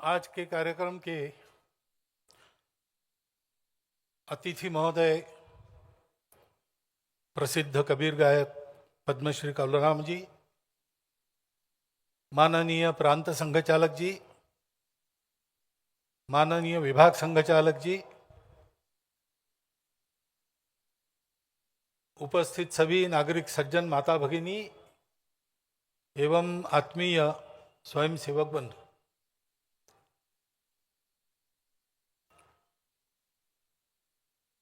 आज के कार्यक्रम के अतिथि महोदय प्रसिद्ध कबीर गायक पद्मश्री कलराम जी, माननीय प्रांत संघचालक जी, माननीय विभाग संघचालक जी, उपस्थित सभी नागरिक सज्जन, माता भगिनी एवं आत्मीय स्वयंसेवक बंधु,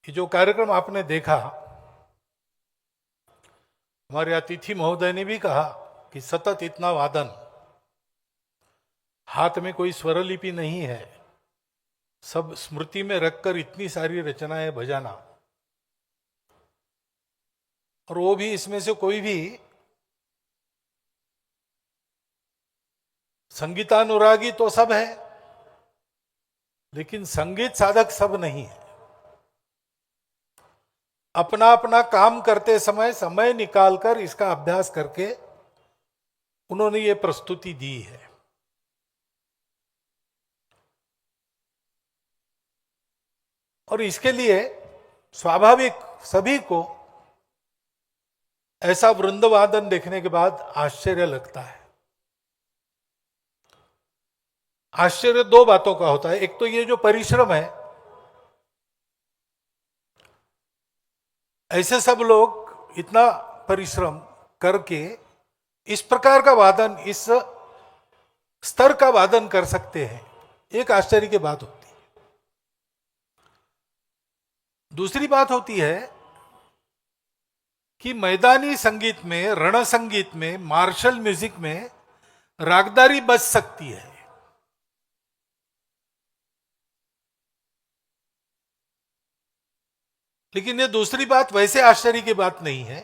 ये जो कार्यक्रम आपने देखा, हमारे अतिथि महोदय ने भी कहा कि सतत इतना वादन, हाथ में कोई स्वरलिपि नहीं है, सब स्मृति में रखकर इतनी सारी रचनाएं बजाना, और वो भी इसमें से कोई भी संगीतानुरागी तो सब है, लेकिन संगीत साधक सब नहीं है। अपना अपना काम करते समय निकालकर इसका अभ्यास करके उन्होंने ये प्रस्तुति दी है। और इसके लिए स्वाभाविक सभी को ऐसा वृंदवादन देखने के बाद आश्चर्य लगता है। आश्चर्य दो बातों का होता है। एक तो ये जो परिश्रम है, ऐसे सब लोग इतना परिश्रम करके इस प्रकार का वादन, इस स्तर का वादन कर सकते हैं, एक आश्चर्य की बात होती है। दूसरी बात होती है कि मैदानी संगीत में, रण संगीत में, मार्शल म्यूजिक में रागदारी बच सकती है, लेकिन ये दूसरी बात वैसे आश्चर्य की बात नहीं है।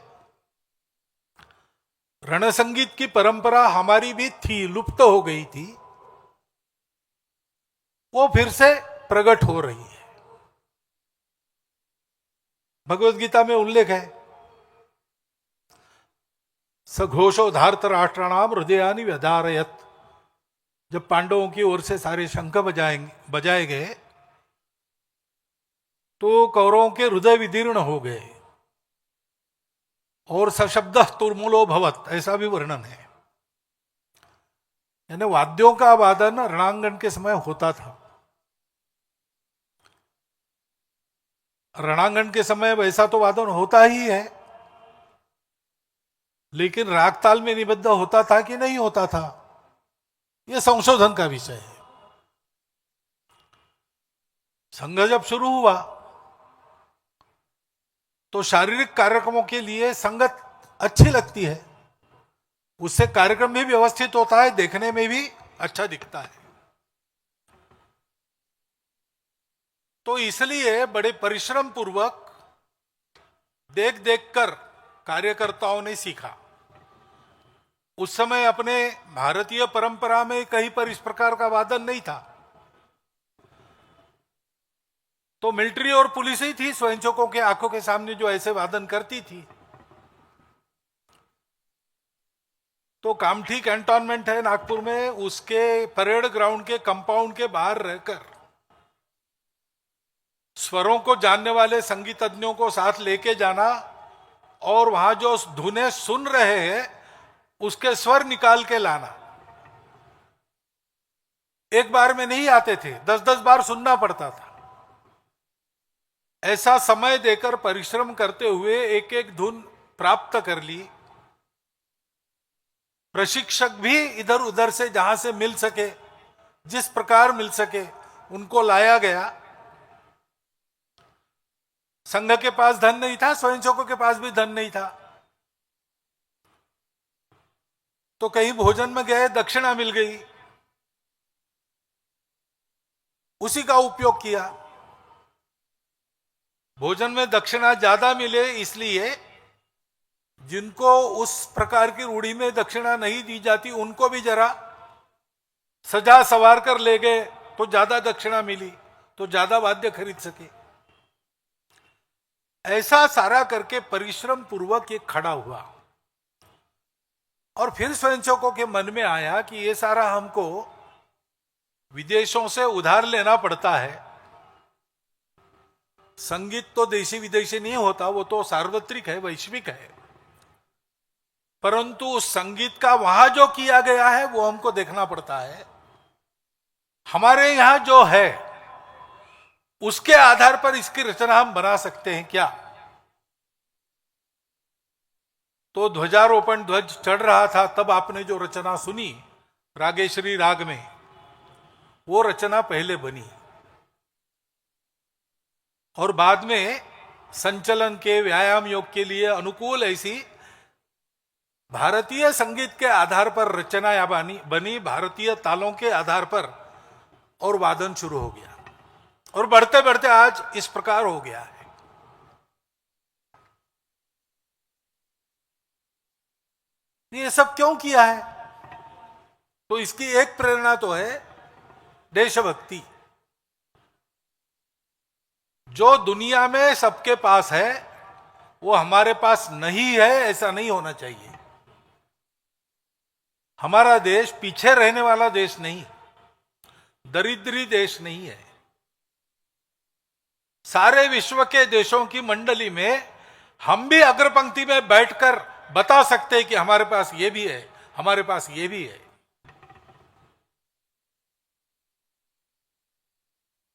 रण संगीत की परंपरा हमारी भी थी, लुप्त हो गई थी, वो फिर से प्रकट हो रही है। भगवत गीता में उल्लेख है, सघोषो धार्त राष्ट्राणाम हृदयानि व्यधारयत। जब पांडवों की ओर से सारे शंख बजाए गए तो कौरवों के हृदय विदीर्ण हो गए, और सशब्द तुर्मुलो भवत, ऐसा भी वर्णन है। यानी वाद्यों का वादन रणांगण के समय होता था। रणांगण के समय वैसा तो वादन होता ही है, लेकिन राग ताल में निबद्ध होता था कि नहीं होता था, यह संशोधन का विषय है। संघ जब शुरू हुआ तो शारीरिक कार्यक्रमों के लिए संगत अच्छी लगती है, उससे कार्यक्रम भी व्यवस्थित होता है, देखने में भी अच्छा दिखता है। तो इसलिए बड़े परिश्रम पूर्वक देख देखकर कार्यकर्ताओं ने सीखा। उस समय अपने भारतीय परंपरा में कहीं पर इस प्रकार का वादन नहीं था, तो मिलिट्री और पुलिस ही थी स्वयंसेवकों के आंखों के सामने जो ऐसे वादन करती थी। तो कामठी कैंटोनमेंट है नागपुर में, उसके परेड ग्राउंड के कंपाउंड के बाहर रहकर स्वरों को जानने वाले संगीतज्ञों को साथ लेके जाना, और वहां जो धुनें सुन रहे हैं उसके स्वर निकाल के लाना। एक बार में नहीं आते थे, 10-10 बार सुनना पड़ता था। ऐसा समय देकर परिश्रम करते हुए एक एक धुन प्राप्त कर ली। प्रशिक्षक भी इधर उधर से जहां से मिल सके, जिस प्रकार मिल सके, उनको लाया गया। संघ के पास धन नहीं था, स्वयंसेवकों के पास भी धन नहीं था, तो कहीं भोजन में गए, दक्षिणा मिल गई, उसी का उपयोग किया। भोजन में दक्षिणा ज्यादा मिले, इसलिए जिनको उस प्रकार की रूढ़ी में दक्षिणा नहीं दी जाती उनको भी जरा सजा सवार कर ले गए, तो ज्यादा दक्षिणा मिली, तो ज्यादा वाद्य खरीद सके। ऐसा सारा करके परिश्रम पूर्वक ये खड़ा हुआ। और फिर स्वयंसेवकों के मन में आया कि ये सारा हमको विदेशों से उधार लेना पड़ता है। संगीत तो देशी विदेशी नहीं होता, वो तो सार्वत्रिक है, वैश्विक है। परंतु उस संगीत का वहां जो किया गया है वो हमको देखना पड़ता है। हमारे यहां जो है उसके आधार पर इसकी रचना हम बना सकते हैं क्या? तो ध्वजारोपण ध्वज चढ़ रहा था तब आपने जो रचना सुनी रागेश्वरी राग में, वो रचना पहले बनी और बाद में संचलन के, व्यायाम योग के लिए अनुकूल ऐसी भारतीय संगीत के आधार पर रचना बनी, भारतीय तालों के आधार पर, और वादन शुरू हो गया और बढ़ते बढ़ते आज इस प्रकार हो गया है। ये सब क्यों किया है? तो इसकी एक प्रेरणा तो है देशभक्ति। जो दुनिया में सबके पास है वो हमारे पास नहीं है, ऐसा नहीं होना चाहिए। हमारा देश पीछे रहने वाला देश नहीं, दरिद्री देश नहीं है। सारे विश्व के देशों की मंडली में हम भी अग्रपंक्ति में बैठकर बता सकते हैं कि हमारे पास ये भी है, हमारे पास ये भी है।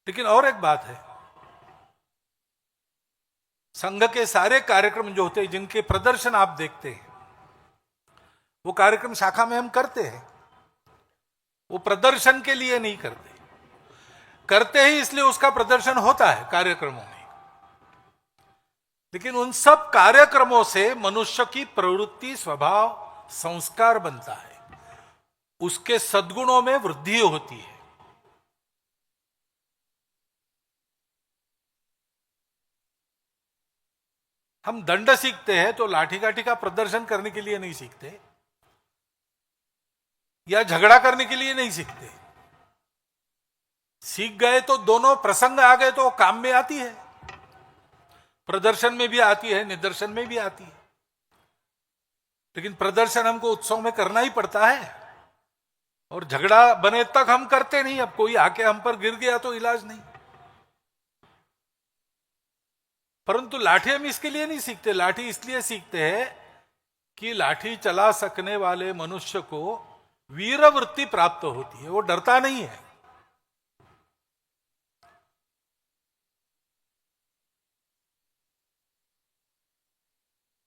लेकिन और एक बात है, संघ के सारे कार्यक्रम जो होते हैं, जिनके प्रदर्शन आप देखते हैं, वो कार्यक्रम शाखा में हम करते हैं। वो प्रदर्शन के लिए नहीं करते, करते ही इसलिए उसका प्रदर्शन होता है कार्यक्रमों में। लेकिन उन सब कार्यक्रमों से मनुष्य की प्रवृत्ति, स्वभाव, संस्कार बनता है, उसके सद्गुणों में वृद्धि होती है। हम दंड सीखते हैं तो लाठी काठी का प्रदर्शन करने के लिए नहीं सीखते, या झगड़ा करने के लिए नहीं सीखते। सीख गए तो दोनों प्रसंग आ गए तो काम में आती है, प्रदर्शन में भी आती है, निदर्शन में भी आती है। लेकिन प्रदर्शन हमको उत्सव में करना ही पड़ता है, और झगड़ा बने तक हम करते नहीं। अब कोई आके हम पर गिर गया तो इलाज नहीं। परंतु लाठी हम इसके लिए नहीं सीखते, लाठी इसलिए सीखते हैं कि लाठी चला सकने वाले मनुष्य को वीरवृत्ति प्राप्त होती है, वो डरता नहीं है।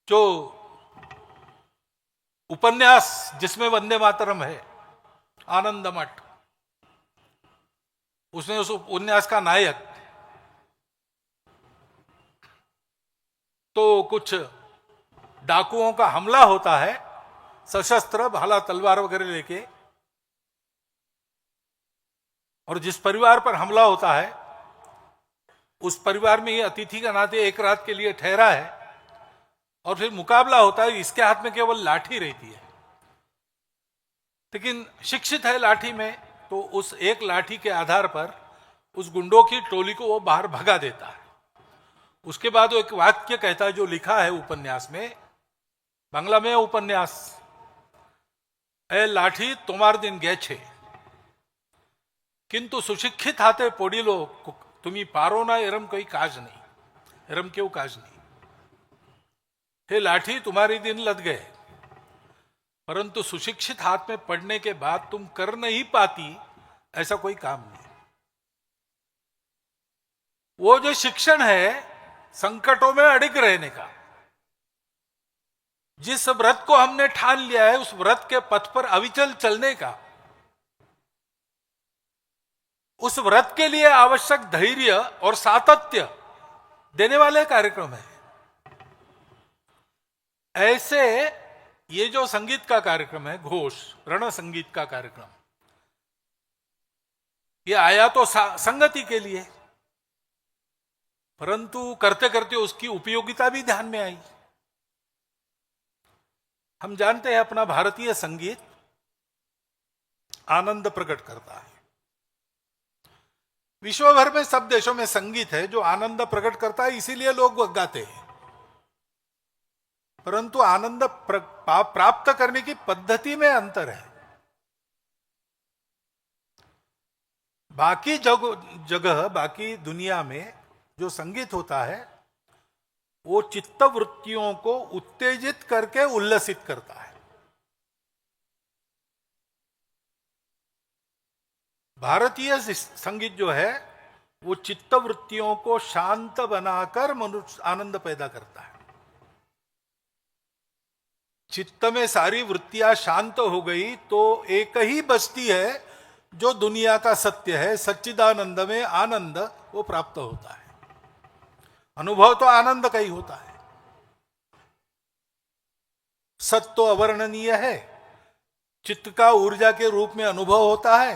जो उपन्यास जिसमें वंदे मातरम है, आनंद मठ, उसने उस उपन्यास का नायक तो कुछ डाकुओं का हमला होता है, सशस्त्र भाला तलवार वगैरह लेके, और जिस परिवार पर हमला होता है उस परिवार में ये अतिथि का नाते एक रात के लिए ठहरा है, और फिर मुकाबला होता है। इसके हाथ में केवल लाठी रहती है, लेकिन शिक्षित है लाठी में, तो उस एक लाठी के आधार पर उस गुंडों की टोली को वो बाहर भगा देता है। उसके बाद वो एक वाक्य कहता है जो लिखा है उपन्यास में, बांग्ला में उपन्यास, ए लाठी तुम्हार दिन गे छे किंतु सुशिक्षित हाथे पड़िलो तुम्ही पारो ना एरम कोई काज नहीं, एरम क्यों काज नहीं। हे लाठी तुम्हारे दिन लद गए, परंतु सुशिक्षित हाथ में पड़ने के बाद तुम कर नहीं पाती ऐसा कोई काम नहीं। वो जो शिक्षण है संकटों में अड़िग रहने का, जिस व्रत को हमने ठान लिया है उस व्रत के पथ पर अविचल चलने का, उस व्रत के लिए आवश्यक धैर्य और सातत्य देने वाले कार्यक्रम है। ऐसे ये जो संगीत का कार्यक्रम है, घोष रण संगीत का कार्यक्रम, ये आया तो संगति के लिए, परंतु करते करते उसकी उपयोगिता भी ध्यान में आई। हम जानते हैं अपना भारतीय संगीत आनंद प्रकट करता है। विश्व भर में सब देशों में संगीत है जो आनंद प्रकट करता है, इसीलिए लोग गाते हैं। परंतु आनंद प्राप्त करने की पद्धति में अंतर है। बाकी जगह बाकी दुनिया में जो संगीत होता है वो चित्त वृत्तियों को उत्तेजित करके उल्लसित करता है। भारतीय संगीत जो है वो चित्त वृत्तियों को शांत बनाकर मनुष्य आनंद पैदा करता है। चित्त में सारी वृत्तियां शांत हो गई तो एक ही बचती है जो दुनिया का सत्य है। सच्चिदानंद में आनंद वो प्राप्त होता है। अनुभव तो आनंद का ही होता है। सत्य तो अवर्णनीय है, चित्त का ऊर्जा के रूप में अनुभव होता है,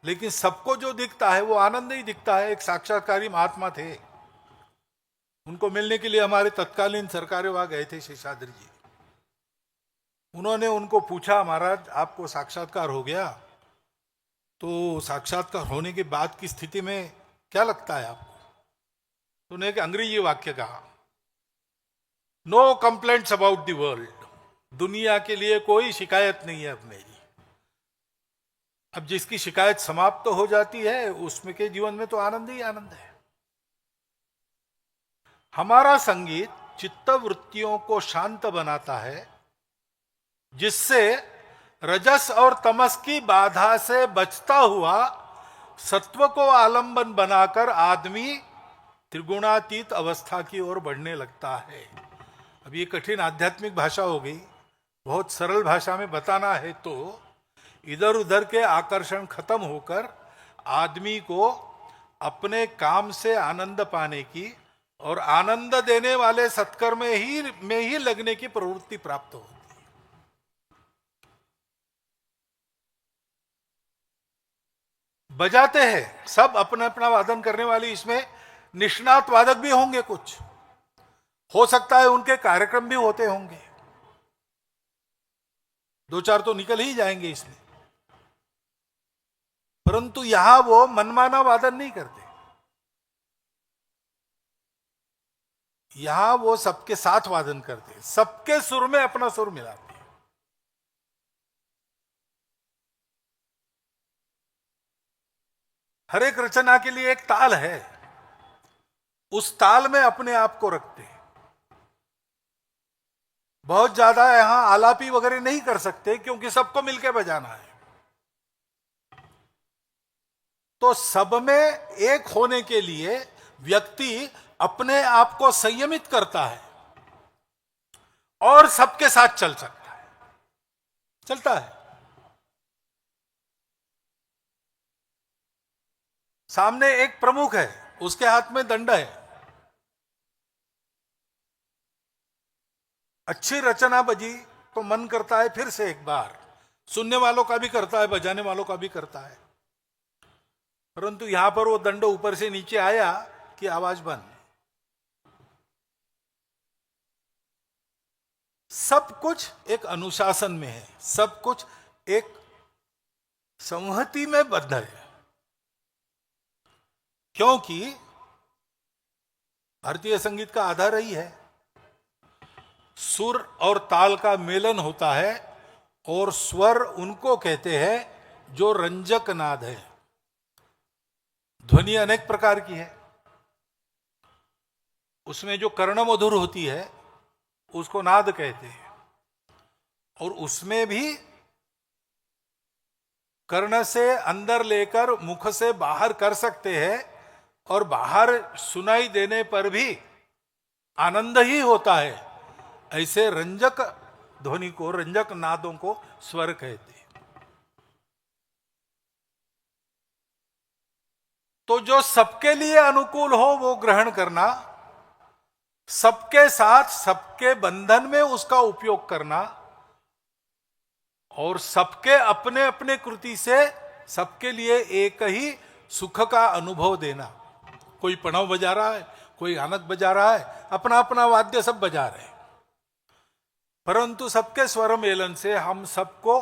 लेकिन सबको जो दिखता है वो आनंद ही दिखता है। एक साक्षात्कारी महात्मा थे, उनको मिलने के लिए हमारे तत्कालीन सरकारें वहां गए थे, शेषाद्री जी। उन्होंने उनको पूछा, महाराज आपको साक्षात्कार हो गया, तो साक्षात्कार होने के बाद की स्थिति में क्या लगता है आपको? तो उन्होंने एक अंग्रेजी वाक्य कहा, no complaints about the world. दुनिया के लिए कोई शिकायत नहीं है अब मेरी। अब जिसकी शिकायत समाप्त हो जाती है उसमें के जीवन में तो आनंद ही आनंद है। हमारा संगीत चित्त वृत्तियों को शांत बनाता है, जिससे रजस और तमस की बाधा से बचता हुआ सत्व को आलंबन बनाकर आदमी त्रिगुणातीत अवस्था की ओर बढ़ने लगता है। अब ये कठिन आध्यात्मिक भाषा हो गई, बहुत सरल भाषा में बताना है तो इधर उधर के आकर्षण खत्म होकर आदमी को अपने काम से आनंद पाने की और आनंद देने वाले सत्कर्म में ही लगने की प्रवृत्ति प्राप्त होती है। बजाते हैं सब अपना अपना वादन करने वाले, इसमें निष्णात वादक भी होंगे, कुछ हो सकता है उनके कार्यक्रम भी होते होंगे, दो चार तो निकल ही जाएंगे इसमें, परंतु यहां वो मनमाना वादन नहीं करते। यहां वो सबके साथ वादन करते, सबके सुर में अपना सुर मिलाते। हर एक रचना के लिए एक ताल है, उस ताल में अपने आप को रखते हैं। बहुत ज्यादा यहां आलापी वगैरह नहीं कर सकते क्योंकि सबको मिलकर बजाना है। तो सब में एक होने के लिए व्यक्ति अपने आप को संयमित करता है और सबके साथ चल सकता है, चलता है। सामने एक प्रमुख है, उसके हाथ में दंड है, अच्छी रचना बजी तो मन करता है फिर से एक बार, सुनने वालों का भी करता है, बजाने वालों का भी करता है। परंतु यहां पर वो दंड ऊपर से नीचे आया कि आवाज बंद। सब कुछ एक अनुशासन में है, सब कुछ एक संहति में बद्ध है, क्योंकि भारतीय संगीत का आधार ही है सुर और ताल का मेलन होता है, और स्वर उनको कहते हैं जो रंजक नाद है। ध्वनि अनेक प्रकार की है, उसमें जो कर्णमधुर होती है उसको नाद कहते हैं, और उसमें भी कर्ण से अंदर लेकर मुख से बाहर कर सकते हैं, और बाहर सुनाई देने पर भी आनंद ही होता है। ऐसे रंजक ध्वनि को, रंजक नादों को स्वर कहते हैं। तो जो सबके लिए अनुकूल हो वो ग्रहण करना, सबके साथ सबके बंधन में उसका उपयोग करना, और सबके अपने अपने कृति से सबके लिए एक ही सुख का अनुभव देना। कोई पणव बजा रहा है, कोई आनक बजा रहा है, अपना अपना वाद्य सब बजा रहे हैं, परंतु सबके स्वर मेलन से हम सबको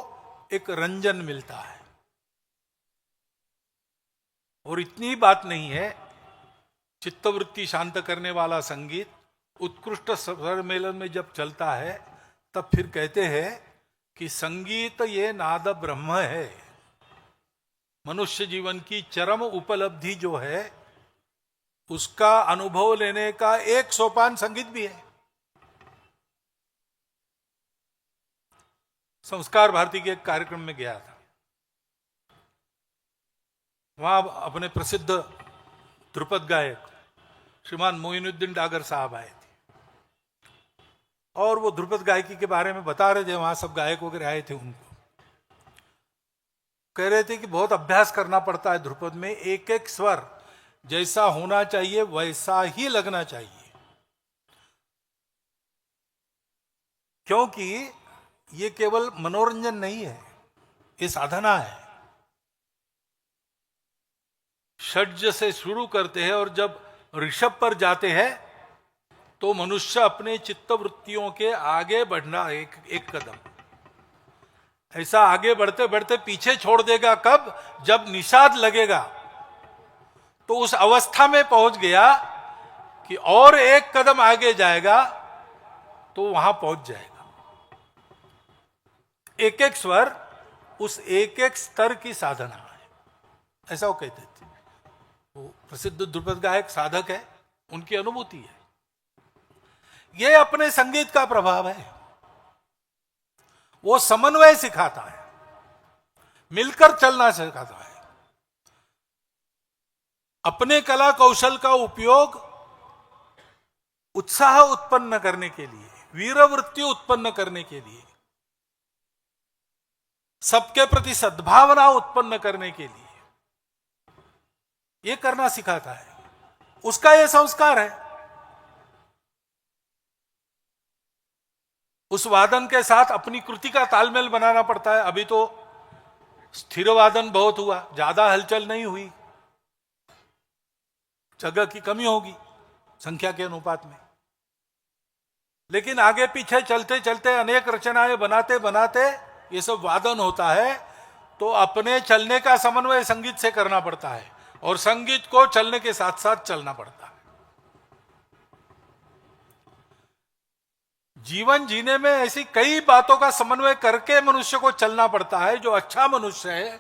एक रंजन मिलता है। और इतनी बात नहीं है, चित्तवृत्ति शांत करने वाला संगीत उत्कृष्ट स्वर मेलन में जब चलता है तब फिर कहते हैं कि संगीत ये नाद ब्रह्म है। मनुष्य जीवन की चरम उपलब्धि जो है उसका अनुभव लेने का एक सोपान संगीत भी है। संस्कार भारती के एक कार्यक्रम में गया था, वहां अपने प्रसिद्ध ध्रुपद गायक श्रीमान मोइनुद्दीन डागर साहब आए थे और वो ध्रुपद गायकी के बारे में बता रहे थे। वहां सब गायक वगैरह आए थे, उनको कह रहे थे कि बहुत अभ्यास करना पड़ता है ध्रुपद में, एक एक स्वर जैसा होना चाहिए वैसा ही लगना चाहिए, क्योंकि ये केवल मनोरंजन नहीं है, ये साधना है। षड्ज से शुरू करते हैं और जब ऋषभ पर जाते हैं तो मनुष्य अपने चित्तवृत्तियों के आगे बढ़ना एक कदम, ऐसा आगे बढ़ते बढ़ते पीछे छोड़ देगा कब? जब निषाद लगेगा तो उस अवस्था में पहुंच गया कि और एक कदम आगे जाएगा तो वहां पहुंच जाएगा। एक एक स्वर उस एक एक स्तर की साधना है, ऐसा वो कहते थे। वो प्रसिद्ध ध्रुपद गायक साधक है, उनकी अनुभूति है। ये अपने संगीत का प्रभाव है, वो समन्वय सिखाता है, मिलकर चलना सिखाता है। अपने कला कौशल का उपयोग उत्साह उत्पन्न करने के लिए, वीरवृत्ति उत्पन्न करने के लिए, सबके प्रति सद्भावना उत्पन्न करने के लिए ये करना सिखाता है। उसका यह संस्कार है। उस वादन के साथ अपनी कृति का तालमेल बनाना पड़ता है। अभी तो स्थिर वादन बहुत हुआ, ज्यादा हलचल नहीं हुई, जगह की कमी होगी संख्या के अनुपात में, लेकिन आगे पीछे चलते चलते अनेक रचनाएं बनाते बनाते ये सब वादन होता है, तो अपने चलने का समन्वय संगीत से करना पड़ता है और संगीत को चलने के साथ साथ चलना पड़ता है। जीवन जीने में ऐसी कई बातों का समन्वय करके मनुष्य को चलना पड़ता है। जो अच्छा मनुष्य है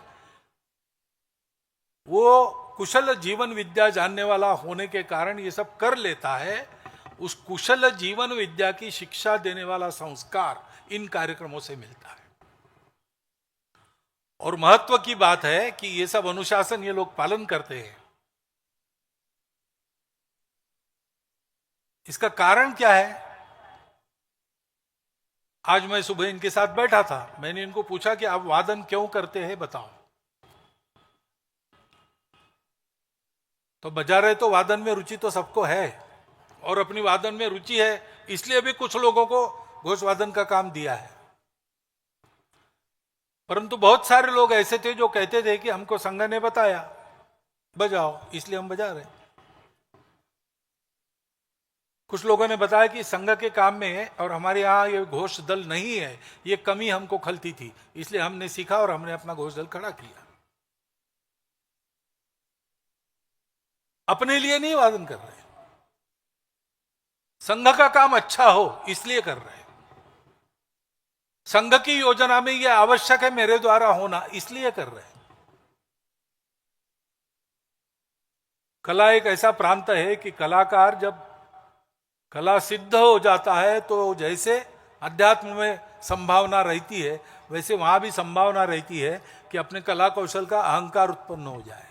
वो कुशल जीवन विद्या जानने वाला होने के कारण ये सब कर लेता है। उस कुशल जीवन विद्या की शिक्षा देने वाला संस्कार इन कार्यक्रमों से मिलता है। और महत्व की बात है कि ये सब अनुशासन ये लोग पालन करते हैं। इसका कारण क्या है? आज मैं सुबह इनके साथ बैठा था, मैंने इनको पूछा कि आप वादन क्यों करते हैं, बताओ। तो बजा रहे तो वादन में रुचि तो सबको है और अपनी वादन में रुचि है, इसलिए भी कुछ लोगों को घोष वादन का काम दिया है। परंतु बहुत सारे लोग ऐसे थे जो कहते थे कि हमको संघ ने बताया बजाओ, इसलिए हम बजा रहे। कुछ लोगों ने बताया कि संघ के काम में और हमारे यहाँ ये घोष दल नहीं है, ये कमी हमको खलती थी, इसलिए हमने सीखा और हमने अपना घोष दल खड़ा किया। अपने लिए नहीं वादन कर रहे, संघ का काम अच्छा हो इसलिए कर रहे। संघ की योजना में यह आवश्यक है मेरे द्वारा होना, इसलिए कर रहे। कला एक ऐसा प्रांत है कि कलाकार जब कला सिद्ध हो जाता है तो जैसे अध्यात्म में संभावना रहती है वैसे वहां भी संभावना रहती है कि अपने कला कौशल का अहंकार उत्पन्न हो जाए,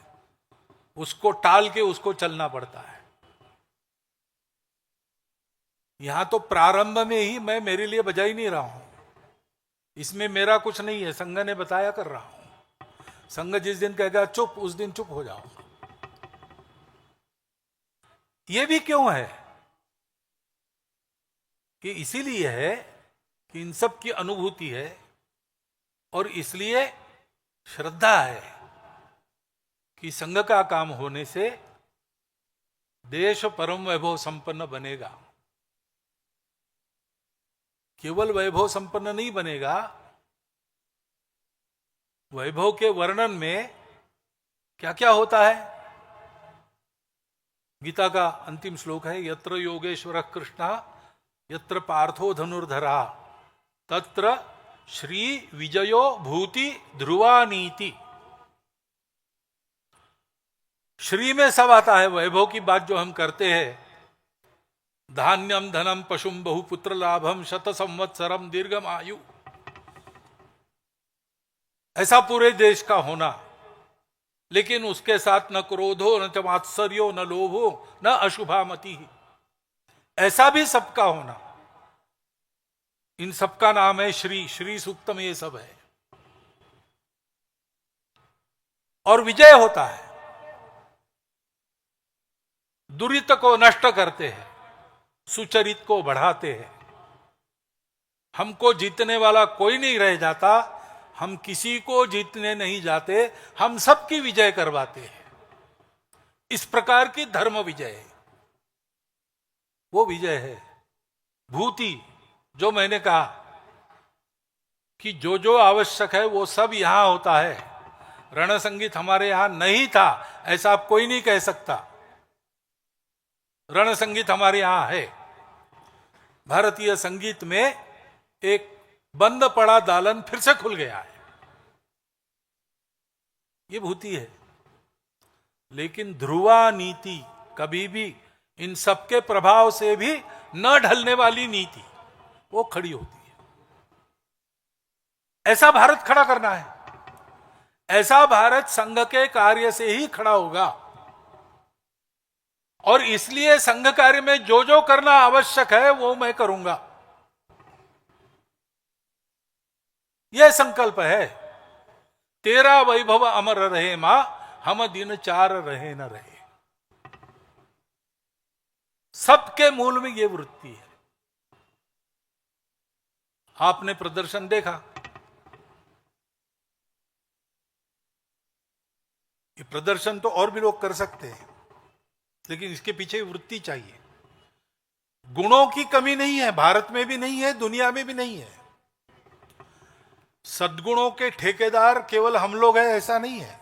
उसको टाल के उसको चलना पड़ता है। यहां तो प्रारंभ में ही मैं मेरे लिए बजा ही नहीं रहा हूं, इसमें मेरा कुछ नहीं है, संघ ने बताया कर रहा हूं। संघ जिस दिन कहेगा चुप, उस दिन चुप हो जाओ। यह भी क्यों है कि इसीलिए है कि इन सब की अनुभूति है और इसलिए श्रद्धा है कि संघ का काम होने से देश परम वैभव संपन्न बनेगा। केवल वैभव संपन्न नहीं बनेगा, वैभव के वर्णन में क्या क्या होता है। गीता का अंतिम श्लोक है, यत्र योगेश्वर कृष्ण यत्र पार्थो धनुर्धरा तत्र श्री विजयो भूति ध्रुवानीति। श्री में सब आता है। वैभव की बात जो हम करते हैं, धान्यम धनम पशुम बहुपुत्र लाभम शत संवत्सरम दीर्घम आयु, ऐसा पूरे देश का होना, लेकिन उसके साथ न क्रोधो न च मात्सर्यो न लोभो न अशुभामति, ऐसा भी सबका होना। इन सबका नाम है श्री। श्री सूक्त में ये सब है। और विजय होता है, दुरित को नष्ट करते हैं, सुचरित को बढ़ाते हैं। हमको जीतने वाला कोई नहीं रह जाता, हम किसी को जीतने नहीं जाते, हम सबकी विजय करवाते हैं। इस प्रकार की धर्म विजय है, वो विजय है। भूति, जो मैंने कहा कि जो जो आवश्यक है वो सब यहां होता है। रण संगीत हमारे यहां नहीं था ऐसा आप कोई नहीं कह सकता। रण संगीत हमारे यहां है। भारतीय संगीत में एक बंद पड़ा दालन फिर से खुल गया है, ये भूति है। लेकिन ध्रुवा नीति कभी भी इन सबके प्रभाव से भी न ढलने वाली नीति, वो खड़ी होती है। ऐसा भारत खड़ा करना है। ऐसा भारत संघ के कार्य से ही खड़ा होगा। और इसलिए संघ कार्य में जो जो करना आवश्यक है वो मैं करूंगा, यह संकल्प है। तेरा वैभव अमर रहे मां, हम दिन चार रहे न रहे। सबके मूल में यह वृत्ति है। आपने प्रदर्शन देखा, ये प्रदर्शन तो और भी लोग कर सकते हैं, लेकिन इसके पीछे वृत्ति चाहिए। गुणों की कमी नहीं है, भारत में भी नहीं है, दुनिया में भी नहीं है। सद्गुणों के ठेकेदार केवल हम लोग हैं ऐसा नहीं है।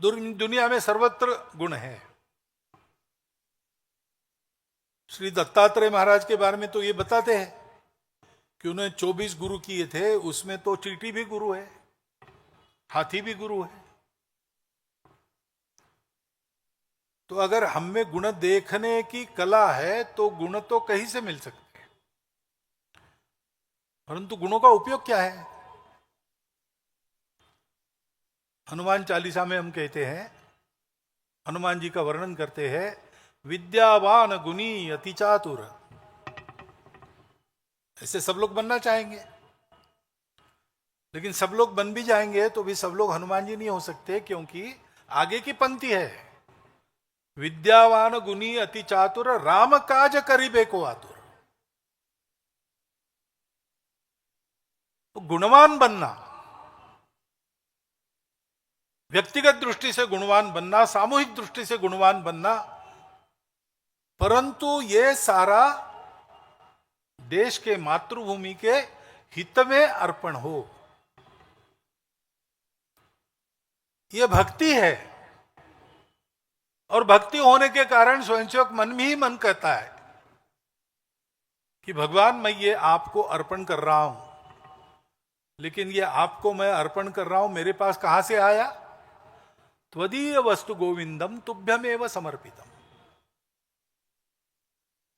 दुनिया में सर्वत्र गुण है। श्री दत्तात्रेय महाराज के बारे में तो ये बताते हैं कि उन्हें 24 गुरु किए थे, उसमें तो चींटी भी गुरु है, हाथी भी गुरु है। तो अगर हम में गुण देखने की कला है तो गुण तो कहीं से मिल सकते हैं, परंतु गुणों का उपयोग क्या है? हनुमान चालीसा में हम कहते हैं, हनुमान जी का वर्णन करते हैं, विद्यावान गुणी अति चातुर। ऐसे सब लोग बनना चाहेंगे, लेकिन सब लोग बन भी जाएंगे तो भी सब लोग हनुमान जी नहीं हो सकते, क्योंकि आगे की पंक्ति है, विद्यावान गुणी अति चातुर राम काज करीबे को आतुर। तो गुणवान बनना, व्यक्तिगत दृष्टि से गुणवान बनना, सामूहिक दृष्टि से गुणवान बनना, परंतु ये सारा देश के मातृभूमि के हित में अर्पण हो, ये भक्ति है। और भक्ति होने के कारण स्वयंसेवक मन में ही मन कहता है कि भगवान मैं ये आपको अर्पण कर रहा हूं, लेकिन ये आपको मैं अर्पण कर रहा हूं, मेरे पास कहां से आया? त्वदीय वस्तु गोविंदम तुभ्यमेव समर्पितम।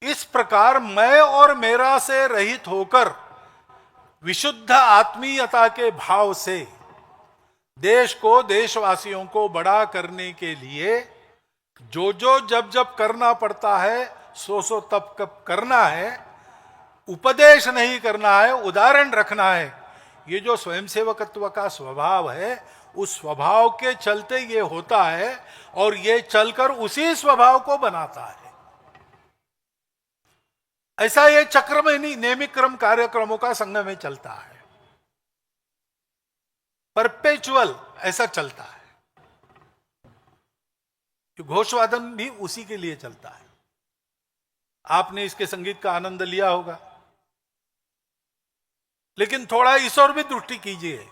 इस प्रकार मैं और मेरा से रहित होकर विशुद्ध आत्मीयता के भाव से देश को, देशवासियों को बड़ा करने के लिए जो जो जब जब करना पड़ता है सो सो तब कब करना है, उपदेश नहीं करना है, उदाहरण रखना है। ये जो स्वयंसेवकत्व का स्वभाव है, उस स्वभाव के चलते ये होता है और ये चलकर उसी स्वभाव को बनाता है। ऐसा ये चक्र में नहीं, नियमित क्रम कार्यक्रमों का संघ में चलता है, परपेचुअल ऐसा चलता है। घोषवादन भी उसी के लिए चलता है। आपने इसके संगीत का आनंद लिया होगा, लेकिन थोड़ा इस और भी दृष्टि कीजिए।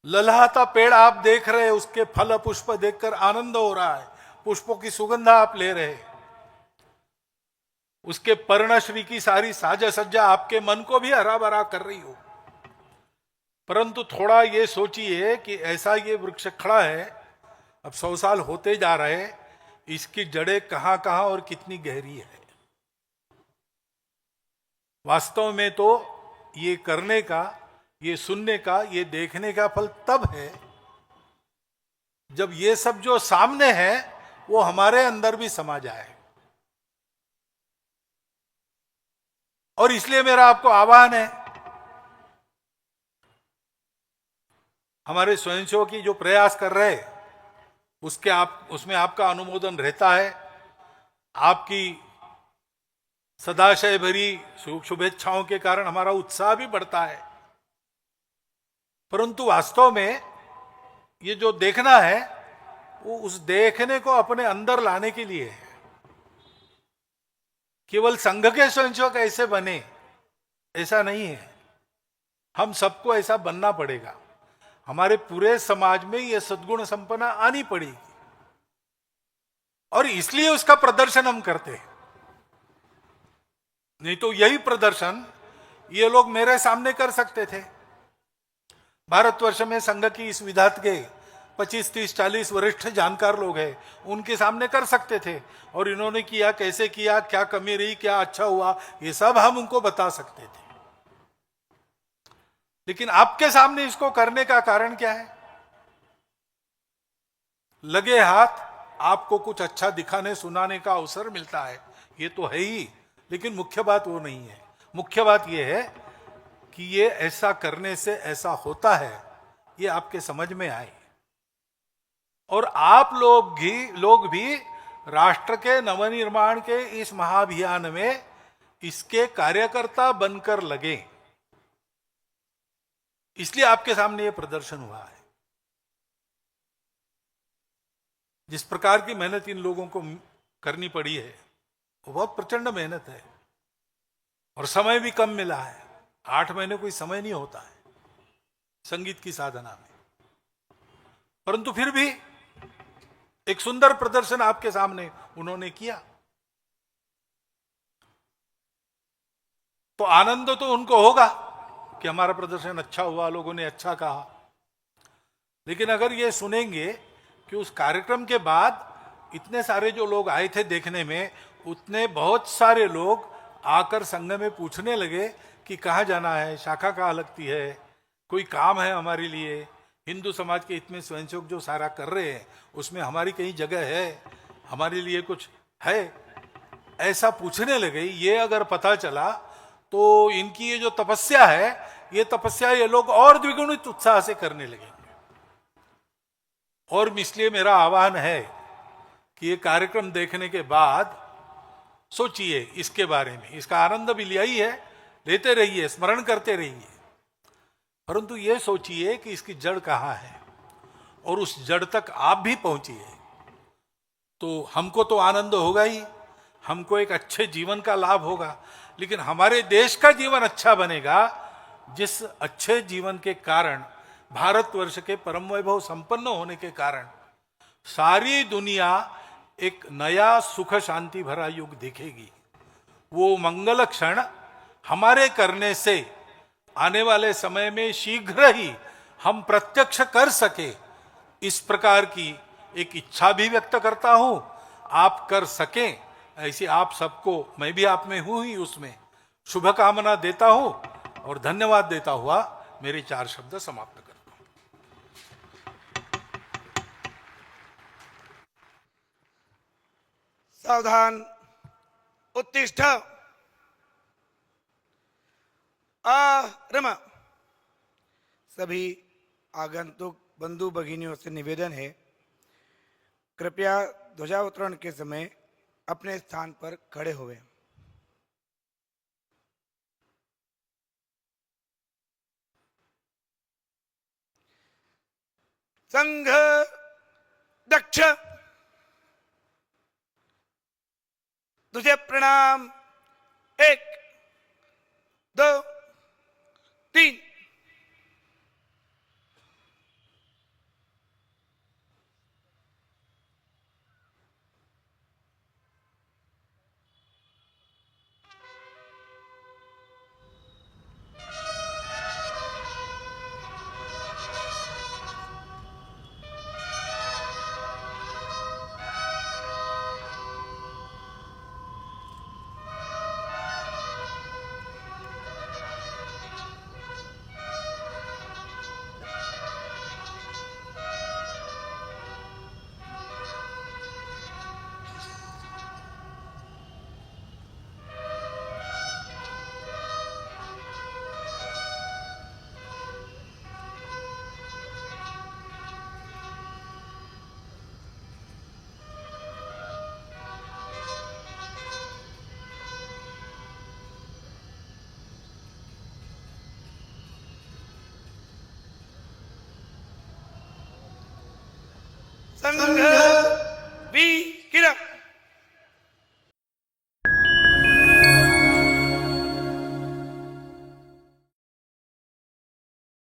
ललहाता पेड़ आप देख रहे हैं, उसके फल पुष्प देखकर आनंद हो रहा है, पुष्पों की सुगंधा आप ले रहे हैं, उसके पर्णश्री की सारी साज सज्जा आपके मन को भी हरा भरा कर रही हो, परंतु थोड़ा ये सोचिए कि ऐसा ये वृक्ष खड़ा है, अब 100 साल होते जा रहे, इसकी जड़ें कहां कहां और कितनी गहरी है। वास्तव में तो ये करने का, ये सुनने का, ये देखने का फल तब है जब ये सब जो सामने है वो हमारे अंदर भी समा जाए। और इसलिए मेरा आपको आह्वान है, हमारे स्वयंसेवकी जो प्रयास कर रहे उसमें आपका अनुमोदन रहता है, आपकी सदाशय भरी शुभेच्छाओं के कारण हमारा उत्साह भी बढ़ता है। परंतु वास्तव में ये जो देखना है वो उस देखने को अपने अंदर लाने के लिए है। केवल संघ के स्वयंसेवक ऐसे बने ऐसा नहीं है, हम सबको ऐसा बनना पड़ेगा। हमारे पूरे समाज में ये सद्गुण संपन्ना आनी पड़ेगी और इसलिए उसका प्रदर्शन हम करते हैं। नहीं तो यही प्रदर्शन ये लोग मेरे सामने कर सकते थे। भारतवर्ष में संघ की इस विधात के 25, 30, 40 वरिष्ठ जानकार लोग हैं, उनके सामने कर सकते थे और इन्होंने किया, कैसे किया, क्या कमी रही, क्या अच्छा हुआ, ये सब हम उनको बता सकते थे। लेकिन आपके सामने इसको करने का कारण क्या है? लगे हाथ आपको कुछ अच्छा दिखाने सुनाने का अवसर मिलता है, ये तो है ही, लेकिन मुख्य बात वो नहीं है। मुख्य बात यह है कि ये ऐसा करने से ऐसा होता है, ये आपके समझ में आए और आप लोग भी राष्ट्र के नवनिर्माण के इस महाअभियान में इसके कार्यकर्ता बनकर लगे। इसलिए आपके सामने ये प्रदर्शन हुआ है। जिस प्रकार की मेहनत इन लोगों को करनी पड़ी है वो बहुत प्रचंड मेहनत है और समय भी कम मिला है। 8 महीने कोई समय नहीं होता है संगीत की साधना में, परंतु फिर भी एक सुंदर प्रदर्शन आपके सामने उन्होंने किया, तो आनंद तो उनको होगा कि हमारा प्रदर्शन अच्छा हुआ, लोगों ने अच्छा कहा। लेकिन अगर ये सुनेंगे कि उस कार्यक्रम के बाद इतने सारे जो लोग आए थे देखने में, उतने बहुत सारे लोग आकर संघ में पूछने लगे कि कहाँ जाना है, शाखा कहाँ लगती है, कोई काम है हमारे लिए, हिंदू समाज के इतने स्वयंसेवक जो सारा कर रहे हैं उसमें हमारी कहीं जगह है, हमारे लिए कुछ है, ऐसा पूछने लगे। ये अगर पता चला तो इनकी ये जो तपस्या है, ये तपस्या ये लोग और द्विगुणित उत्साह से करने लगेंगे। और इसलिए मेरा आह्वान है कि ये कार्यक्रम देखने के बाद सोचिए इसके बारे में, इसका आनंद भी लिया ही है, लेते रहिए, स्मरण करते रहिए, परंतु ये सोचिए कि इसकी जड़ कहाँ है और उस जड़ तक आप भी पहुंचिए। तो हमको तो आनंद होगा ही, हमको एक अच्छे जीवन का लाभ होगा, लेकिन हमारे देश का जीवन अच्छा बनेगा जिस अच्छे जीवन के कारण, भारतवर्ष के परम वैभव संपन्न होने के कारण सारी दुनिया एक नया सुख शांति भरा युग देखेगी। वो मंगल क्षण हमारे करने से आने वाले समय में शीघ्र ही हम प्रत्यक्ष कर सके, इस प्रकार की एक इच्छा भी व्यक्त करता हूं। आप कर सकें ऐसी आप सबको, मैं भी आप में हूं ही, उसमें शुभकामना देता हूं और धन्यवाद देता हुआ मेरे 4 शब्द समाप्त करता हूं। सावधान, उत्तिष्ठ, रमा। सभी आगंतुक बंधु भगिनियों से निवेदन है, कृपया ध्वजावतरण के समय अपने स्थान पर खड़े हुए। संघ दक्ष, तुझे प्रणाम। 1, 2, 3। संघ वी